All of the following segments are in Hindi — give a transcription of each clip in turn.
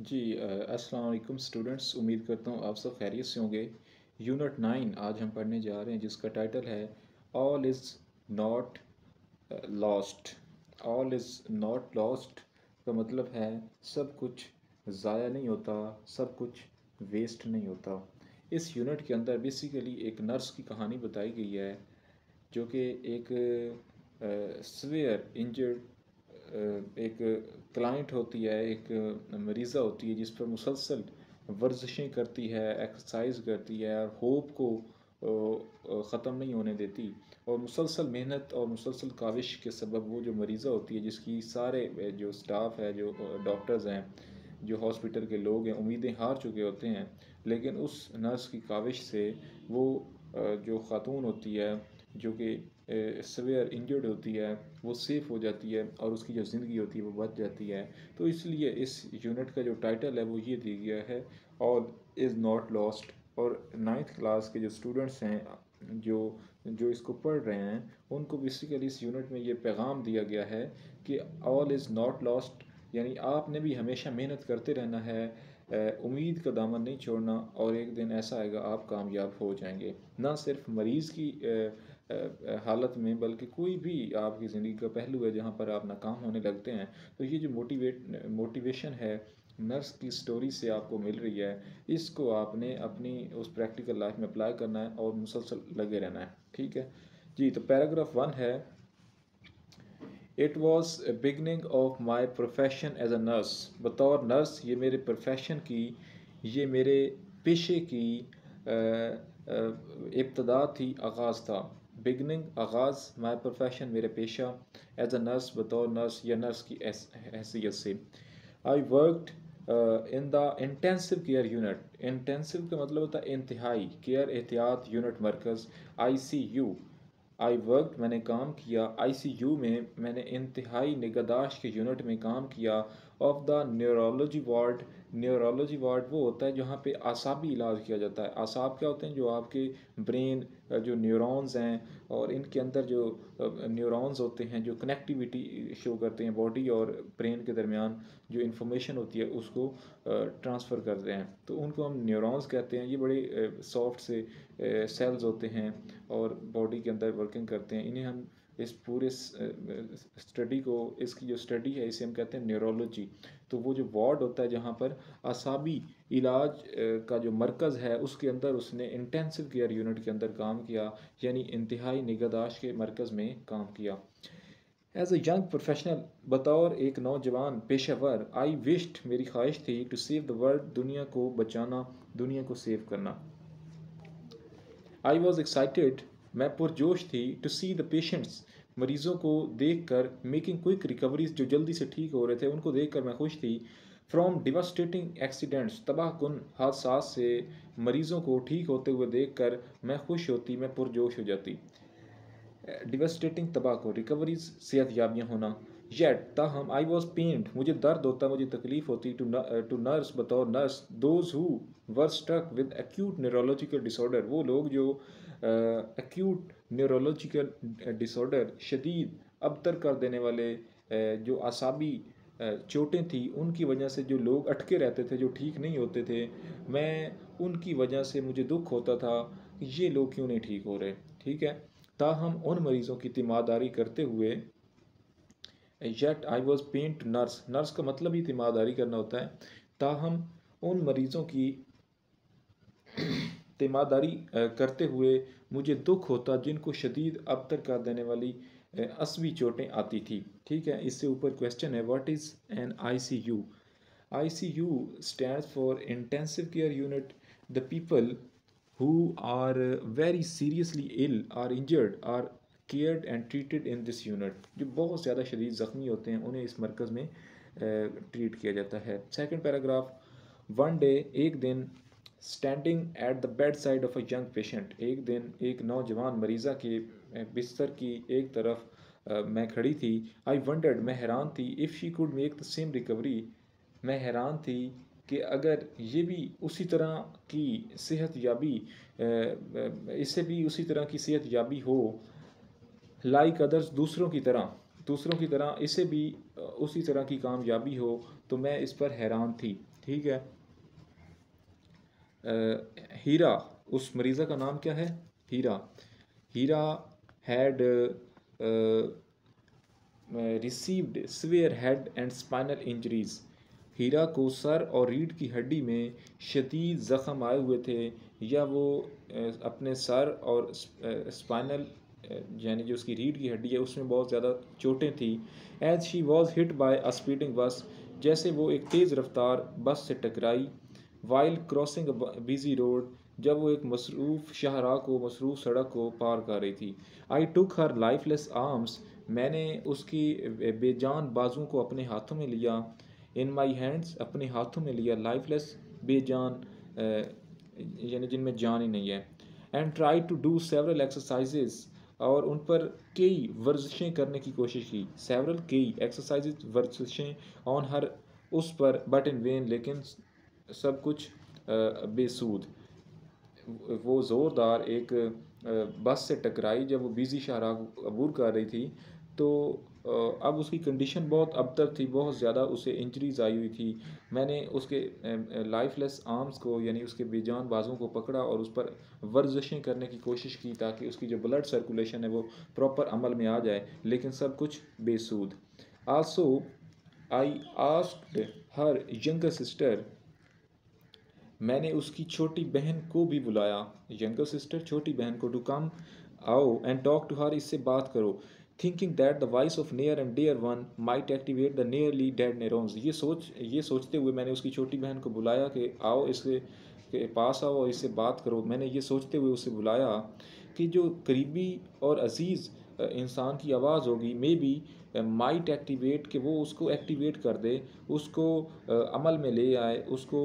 जी अस्सलाम वालेकुम स्टूडेंट्स। उम्मीद करता हूँ आप सब खैरियत से होंगे। यूनिट 9 आज हम पढ़ने जा रहे हैं जिसका टाइटल है all is not lost. All is not lost का मतलब है सब कुछ ज़ाया नहीं होता, सब कुछ वेस्ट नहीं होता। इस यूनिट के अंदर बेसिकली एक नर्स की कहानी बताई गई है जो कि एक सवेयर इंजर्ड एक क्लाइंट होती है, एक मरीज़ा होती है जिस पर मुसलसल वर्जिशें करती है, एक्सरसाइज करती है और होप को ख़त्म नहीं होने देती। और मुसलसल मेहनत और मुसलसल काविश के सबब वो जो मरीज़ा होती है जिसकी सारे जो स्टाफ है, जो डॉक्टर्स हैं, जो हॉस्पिटल के लोग हैं, उम्मीदें हार चुके होते हैं, लेकिन उस नर्स की काविश से वो जो ख़ातून होती है जो कि सवेयर इंजर्ड होती है वो सेफ़ हो जाती है और उसकी जो ज़िंदगी होती है वो बच जाती है। तो इसलिए इस यूनिट का जो टाइटल है वो ये दिया गया है, ऑल इज़ नॉट लॉस्ट। और नाइन्थ क्लास के जो स्टूडेंट्स हैं जो जो इसको पढ़ रहे हैं उनको बेसिकली इस यूनिट में ये पैगाम दिया गया है कि ऑल इज़ नॉट लॉस्ट, यानी आपने भी हमेशा मेहनत करते रहना है, उम्मीद का दामन नहीं छोड़ना और एक दिन ऐसा आएगा आप कामयाब हो जाएंगे। ना सिर्फ मरीज़ की हालत में बल्कि कोई भी आपकी ज़िंदगी का पहलू है जहाँ पर आप नाकाम होने लगते हैं। तो ये जो मोटिवेशन है नर्स की स्टोरी से आपको मिल रही है, इसको आपने अपनी उस प्रैक्टिकल लाइफ में अप्लाई करना है और मुसलसल लगे रहना है। ठीक है जी। तो पैराग्राफ 1 है, it was beginning of my profession as a nurse. बतौर नर्स ये मेरे प्रोफेशन की, ये मेरे पेशे की इब्तदा थी, आगाज़ था। बिगनिंग आगाज़, माई प्रोफेशन मेरे पेशा, एज अ नर्स बतौर नर्स या नर्स की हैसियत से। I worked in the intensive care unit. Intensive का मतलब होता है इंतहाई, केयर एहतियात unit Markaz, I C U. I worked मैंने काम किया, आईसीयू में मैंने इंतहाई निगहदाश्त के यूनिट में काम किया, of the neurology ward. Neurology ward वो होता है जहाँ पे आसाबी इलाज किया जाता है। आसाब क्या होते हैं? जो आपके ब्रेन जो न्यूरॉन्स हैं और इनके अंदर जो न्यूरॉन्स होते हैं जो कनेक्टिविटी शो करते हैं बॉडी और ब्रेन के दरमियान, जो इन्फॉर्मेशन होती है उसको ट्रांसफ़र करते हैं, तो उनको हम न्यूरॉन्स कहते हैं। ये बड़े सॉफ्ट से सेल्स होते हैं और बॉडी के अंदर वर्किंग करते हैं। इन्हें हम इस पूरे स्टडी को, इसकी जो स्टडी है इसे हम कहते हैं न्यूरोलॉजी। तो वो जो वार्ड होता है जहाँ पर आसाबी इलाज का जो मरकज़ है उसके अंदर उसने इंटेंसिव केयर यूनिट के अंदर काम किया, यानी इंतहाई निगहदाश्त के मरकज़ में काम किया। एज ए यंग प्रोफेशनल, बतौर एक नौजवान पेशेवर, आई विश्ड मेरी ख्वाहिश थी, टू सेव द वर्ल्ड, दुनिया को बचाना, दुनिया को सेव करना। आई वॉज एक्साइटेड, मैं पुरजोश थी, टू सी द पेशेंट्स, मरीज़ों को देख कर, मेकिंग क्विक रिकवरीज, जो जल्दी से ठीक हो रहे थे उनको देख कर मैं खुश थी। फ्रॉम डिवास्टेटिंग एक्सीडेंट्स, तबाह कुन हादसा से मरीज़ों को ठीक होते हुए देख कर मैं खुश होती, मैं पुरजोश हो जाती। डिवास्टेटिंग तबाह को, रिकवरीज सेहत याबियाँ होना। येट ताहम, आई वॉज पेंड मुझे दर्द होता, मुझे तकलीफ होती, टू नर्स बतौर nurse, those who were struck with acute neurological disorder, वो लोग जो एक्यूट न्यूरोलॉजिकल डिसऑर्डर, शदीद अबतर कर देने वाले जो आसाबी चोटें थी उनकी वजह से जो लोग अटके रहते थे, जो ठीक नहीं होते थे, मैं उनकी वजह से मुझे दुख होता था कि ये लोग क्यों नहीं ठीक हो रहे। ठीक है। ताहम उन मरीज़ों की तीमारदारी करते हुए, yet I was pain to nurse, nurse का मतलब ही तीमारदारी करना होता है। ताहम उन मरीज़ों की तीमारदारी करते हुए मुझे दुख होता जिनको शदीद अबतर कर देने वाली असवी चोटें आती थी। ठीक है। इससे ऊपर क्वेश्चन है, what is an I C U? I C U stands for intensive care unit. The people who are very seriously ill or injured are cared and treated in this unit। जो बहुत ज़्यादा शदीद ज़ख्मी होते हैं उन्हें इस मरकज़ में ट्रीट किया जाता है। सेकंड पैराग्राफ, वन डे एक दिन, standing at the bed side of a young patient, एक दिन एक नौजवान मरीज़ा के बिस्तर की एक तरफ मैं खड़ी थी। आई वंडर्ड, मैं हैरान थी, if she could make the same recovery, मैं हैरान थी कि अगर ये भी उसी तरह की सेहत याबी इससे भी उसी तरह की सेहत याबी हो, लाइक अदर्स, दूसरों की तरह इसे भी उसी तरह की कामयाबी हो, तो मैं इस पर हैरान थी। ठीक है। हीरा, उस मरीज़ा का नाम क्या है? Heera. Heera had received severe head and spinal injuries. Heera को सर और रीढ़ की हड्डी में शदीद ज़ख़म आए हुए थे, या वो अपने सर और स्पाइनल यानी जो उसकी रीढ़ की हड्डी है उसमें बहुत ज़्यादा चोटें थी। As she was hit by a speeding bus, जैसे वो एक तेज़ रफ्तार बस से टकराई। वाइल क्रॉसिंग बिजी रोड, जब वो एक मसरूफ़ शाहराह को मसरूफ़ सड़क को पार कर रही थी। आई टुक हर लाइफलेस आर्म्स, मैंने उसकी बेजान बाजुओं को अपने हाथों में लिया। इन माई हैंड्स, अपने हाथों में लिया। लाइफलेस, बेजान, यानी जिनमें जान ही नहीं है। And try to do several exercises, और उन पर कई वर्जिशें करने की कोशिश की। सेवरल, कई, एक्सरसाइजेज, वर्जिशें, ऑन हर, उस पर, बट इन वेन, लेकिन सब कुछ बेसूद। वो ज़ोरदार एक बस से टकराई जब वो बिजी शाहराह को अबूर कर रही थी। तो अब उसकी कंडीशन बहुत अबतर थी, बहुत ज़्यादा उसे इंजरीज आई हुई थी। मैंने उसके लाइफलेस आर्म्स को यानी उसके बेजान बाजुओं को पकड़ा और उस पर वर्जिशें करने की कोशिश की ताकि उसकी जो ब्लड सर्कुलेशन है वो प्रॉपर अमल में आ जाए, लेकिन सब कुछ बेसूद। Also I asked her younger sister, मैंने उसकी छोटी बहन को भी बुलाया। यंगर सिस्टर, छोटी बहन को, टू कम, आओ, एंड टॉक टू हर, इससे बात करो। Thinking that the voice of near and dear one might activate the nearly dead neurons, ये सोचते हुए मैंने उसकी छोटी बहन को बुलाया कि आओ इसके के पास आओ और इससे बात करो। मैंने ये सोचते हुए उसे बुलाया कि जो करीबी और अजीज़ इंसान की आवाज़ होगी, मे बी माइट एक्टिवेट, कि वो उसको एक्टिवेट कर दे, उसको अमल में ले आए, उसको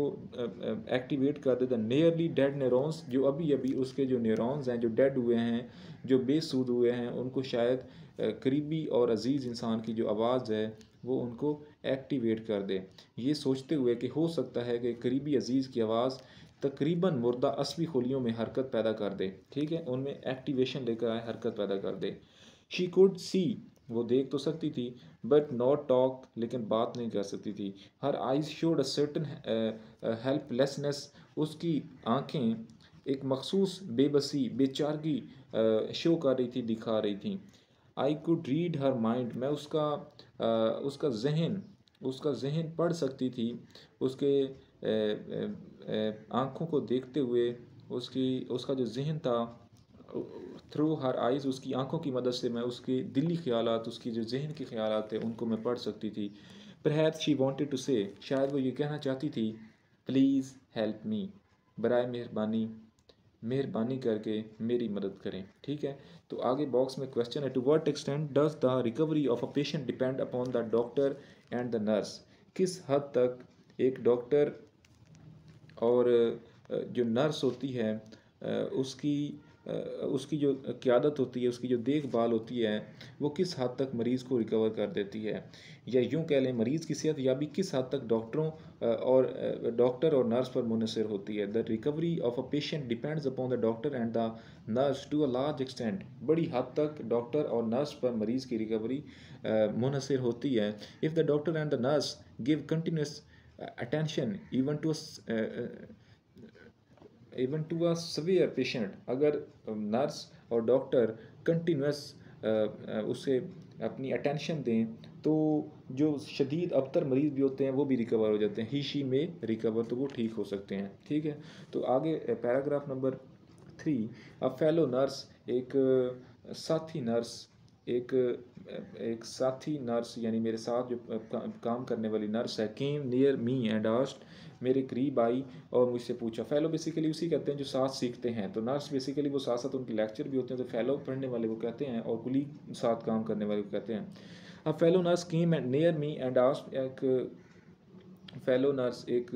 एक्टिवेट कर दे द नियरली डेड न्यूरॉन्स, जो अभी अभी उसके जो न्यूरॉन्स हैं जो डेड हुए हैं, जो बेसूद हुए हैं, उनको शायद करीबी और अजीज़ इंसान की जो आवाज़ है वो उनको एक्टिवेट कर दे। ये सोचते हुए कि हो सकता है कि करीबी अजीज़ की आवाज़ तकरीबन मुर्दा असली खोलियों में हरकत पैदा कर दे, ठीक है, उनमें एक्टिवेशन लेकर आए, हरकत पैदा कर दे। शी कुड सी, वो देख तो सकती थी, बट नॉट टॉक, लेकिन बात नहीं कर सकती थी। Her eyes showed a certain helplessness, उसकी आंखें एक मखसूस बेबसी, बेचारगी शो कर रही थी, दिखा रही थी। I could read her mind, मैं उसका जहन पढ़ सकती थी। उसके आँखों को देखते हुए उसकी उसका जो जहन था, थ्रू हर आइज़, उसकी आंखों की मदद से मैं उसके दिली ख्यालात, उसकी जो जहन के ख्यालात थे उनको मैं पढ़ सकती थी। परहैप्स शी वांटेड टू से, शायद वो ये कहना चाहती थी, प्लीज़ हेल्प मी, बराए मेहरबानी, मेहरबानी करके मेरी मदद करें, ठीक है। तो आगे बॉक्स में क्वेश्चन है, to what extent does the recovery of a patient depend upon the doctor and the nurse, किस हद तक एक डॉक्टर और जो नर्स होती है उसकी उसकी जो क़यादत होती है, उसकी जो देखभाल होती है, वो किस हद तक मरीज़ को रिकवर कर देती है, या यूँ कह लें मरीज़ की सेहत या भी किस हद तक डॉक्टर और नर्स पर मुनहसर होती है। The recovery of a patient depends upon the doctor and the nurse to a large extent, बड़ी हद तक डॉक्टर और नर्स पर मरीज़ की रिकवरी मुनहसर होती है। If the doctor and the nurse give continuous attention even to a severe patient, अगर नर्स और डॉक्टर कंटिन्यूस उसे अपनी अटेंशन दें तो जो शदीद अबतर मरीज़ भी होते हैं वो भी रिकवर हो जाते हैं, ही शी में रिकवर, तो वो ठीक हो सकते हैं, ठीक है। तो आगे paragraph number 3, a fellow nurse, एक साथी नर्स, एक एक साथी नर्स यानी मेरे साथ जो काम करने वाली नर्स है, came near me and asked, मेरे करीब आई और मुझसे पूछा। फेलो बेसिकली उसी कहते हैं जो साथ सीखते हैं, तो नर्स बेसिकली वो साथ साथ उनके लेक्चर भी होते हैं, तो फेलो पढ़ने वाले को कहते हैं और कुलीग साथ काम करने वाले को कहते हैं। अब fellow nurse came near me and asked, एक फेलो नर्स, एक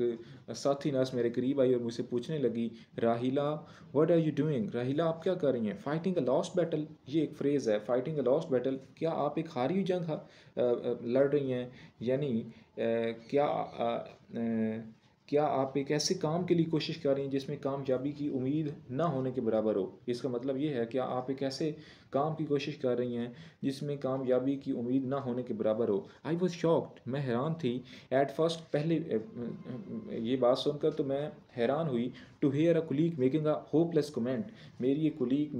साथी नर्स मेरे करीब आई और मुझसे पूछने लगी, राहिला व्हाट आर यू डूइंग, राहिला आप क्या कर रही हैं। फाइटिंग अ लॉस्ट बैटल, ये एक फ्रेज़ है, फाइटिंग अ लॉस्ट बैटल, क्या आप एक हारी हुई जंग लड़ रही हैं, यानी क्या आप एक ऐसे काम के लिए कोशिश कर रही हैं जिसमें कामयाबी की उम्मीद ना होने के बराबर हो। इसका मतलब ये है कि आप एक ऐसे काम की कोशिश कर रही हैं जिसमें कामयाबी की उम्मीद ना होने के बराबर हो। आई वॉज शॉक्ड, मैं हैरान थी। एट फर्स्ट, पहले ये बात सुनकर तो मैं हैरान हुई। To hear a colleague making a hopeless comment, मेरी एक कुलीग,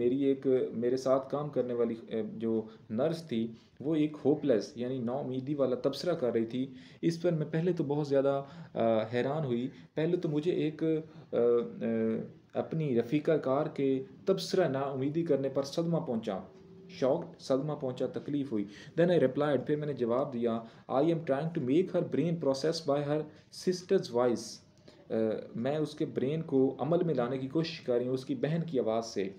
मेरे साथ काम करने वाली जो नर्स थी, वो एक होपलेस यानी नाउमीदी वाला तबसरा कर रही थी। इस पर मैं पहले तो बहुत ज़्यादा हैरान हुई। पहले तो मुझे एक अपनी रफ़ीका कार के तबसरा नाउमीदी करने पर सदमा पहुंचा। शॉक्ड, सदमा पहुंचा, तकलीफ हुई। देन आई रिप्लाइड, फिर मैंने जवाब दिया, I am trying to make her brain process by her sister's voice. मैं उसके ब्रेन को अमल में लाने की कोशिश कर रही हूँ उसकी बहन की आवाज़ से।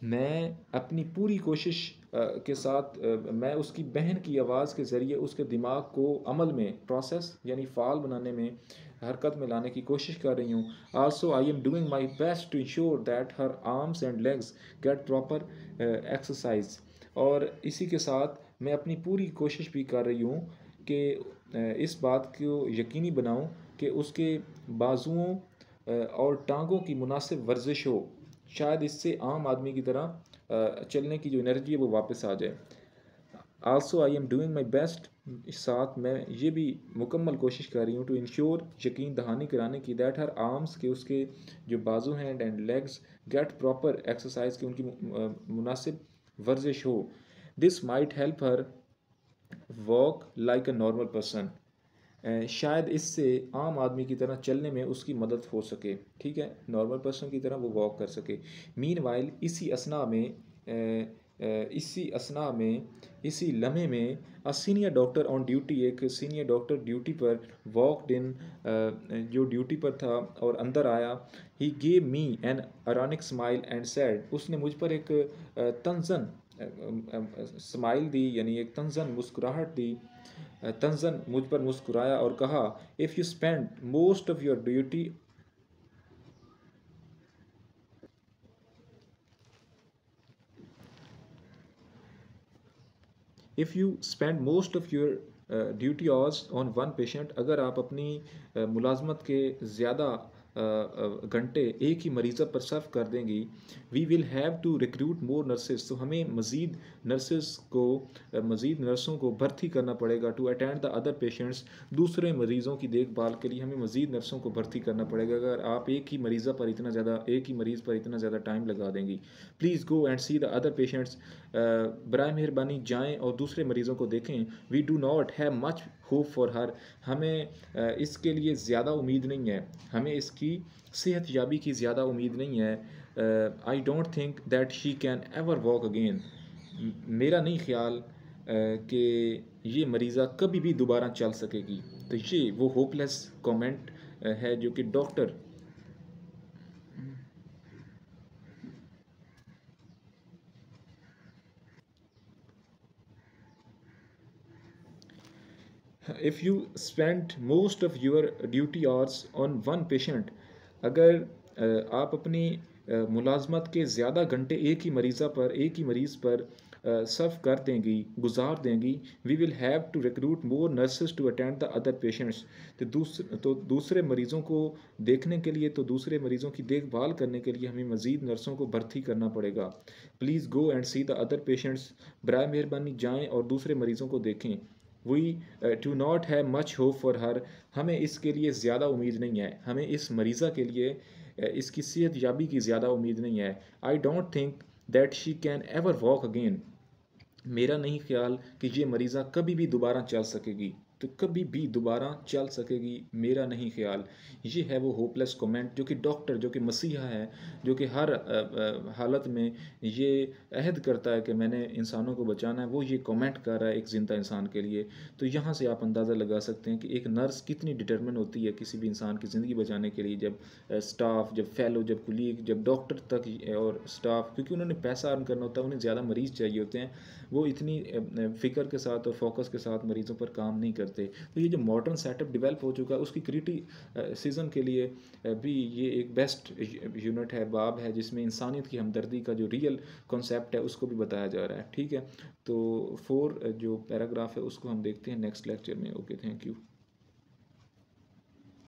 मैं अपनी पूरी कोशिश के साथ मैं उसकी बहन की आवाज़ के ज़रिए उसके दिमाग को अमल में, प्रोसेस यानी फ़ाल बनाने में, हरकत में लाने की कोशिश कर रही हूँ। Also I am doing my best to ensure that her arms and legs get proper exercise. और इसी के साथ मैं अपनी पूरी कोशिश भी कर रही हूँ कि इस बात को यकीनी बनाऊँ कि उसके बाजुओं और टांगों की मुनासिब वर्जिश हो, शायद इससे आम आदमी की तरह चलने की जो एनर्जी है वो वापस आ जाए। Also I am doing my best, साथ मैं ये भी मुकम्मल कोशिश कर रही हूँ टू इंश्योर, यकीन दहानी कराने की, दैट हर आर्म्स के उसके जो बाजू हैं and legs get proper exercise की, उनकी मुनासिब वर्जिश हो। This might help her walk like a normal person, शायद इससे आम आदमी की तरह चलने में उसकी मदद हो सके, ठीक है, नॉर्मल पर्सन की तरह वो वॉक कर सके। मीन वाइल, इसी लम्हे में a senior doctor on duty, एक सीनियर डॉक्टर ड्यूटी पर वॉकड इन, जो ड्यूटी पर था और अंदर आया। He gave me an ironic smile and said, उसने मुझ पर एक तंजन स्माइल दी, यानी एक तंजन मुस्कुराहट दी, तंजन मुझ पर मुस्कुराया और कहा, if you spend most of your duty if you spend most of your duty hours on one patient, अगर आप अपनी मुलाजमत के ज़्यादा घंटे एक ही मरीज़ा पर सर्व कर देंगी, we will have to recruit more nurses, तो हमें मज़ीद नर्सों को भर्ती करना पड़ेगा। To attend the other patients, दूसरे मरीज़ों की देखभाल के लिए हमें मज़ीद नर्सों को भर्ती करना पड़ेगा अगर आप एक ही मरीज़ पर इतना ज़्यादा टाइम लगा देंगी। Please go and see the other patients, बराए मेहरबानी जाएं और दूसरे मरीज़ों को देखें। We do not have much hope for her, हमें इसके लिए ज़्यादा उम्मीद नहीं है, हमें इसकी सेहत याबी की ज़्यादा उम्मीद नहीं है। I don't think that she can ever walk again, मेरा नहीं ख्याल कि ये मरीज़ा कभी भी दोबारा चल सकेगी। तो ये वो होपलेस कमेंट है जो कि doctor, if you spend most of your duty hours on one patient, अगर आप अपनी मुलाजमत के ज़्यादा घंटे एक ही मरीज़ पर सर्व कर देंगी, गुजार देंगी, we will have to recruit more nurses to attend the other patients, तो दूसरे मरीज़ों को देखने के लिए, तो दूसरे मरीज़ों की देखभाल करने के लिए हमें मज़ीद नर्सों को भर्ती करना पड़ेगा। Please go and see the other patients, बराए मेहरबानी जाएँ और दूसरे मरीज़ों को देखें। We do not have much hope for her, हमें इसके लिए ज़्यादा उम्मीद नहीं है, हमें इस मरीज़ा के लिए इसकी सेहत याबी की ज़्यादा उम्मीद नहीं है। I don't think that she can ever walk again, मेरा नहीं ख्याल कि ये मरीज़ा कभी भी दोबारा चल सकेगी, तो कभी भी दोबारा चल सकेगी, मेरा नहीं ख्याल। ये है वो होपलेस कमेंट जो कि डॉक्टर, जो कि मसीहा है, जो कि हर हालत में ये अहद करता है कि मैंने इंसानों को बचाना है, वो ये कमेंट कर रहा है एक ज़िंदा इंसान के लिए। तो यहाँ से आप अंदाज़ा लगा सकते हैं कि एक नर्स कितनी डिटर्मिन होती है किसी भी इंसान की ज़िंदगी बचाने के लिए। जब स्टाफ, जब फेलो, जब कुलीग, जब डॉक्टर तक और स्टाफ, क्योंकि उन्होंने पैसा अर्न करना होता है, उन्हें ज़्यादा मरीज़ चाहिए होते हैं, वो इतनी फ़िक्र के साथ और फोकस के साथ मरीज़ों पर काम नहीं करते। तो ये जो मॉडर्न सेटअप डेवलप हो चुका है उसकी क्रिटिसिज्म के लिए भी ये एक बेस्ट यूनिट है, बाब है, जिसमें इंसानियत की हमदर्दी का जो रियल कॉन्सेप्ट है उसको भी बताया जा रहा है, ठीक है। तो 4 जो पैराग्राफ है उसको हम देखते हैं नेक्स्ट लेक्चर में। Okay, thank you.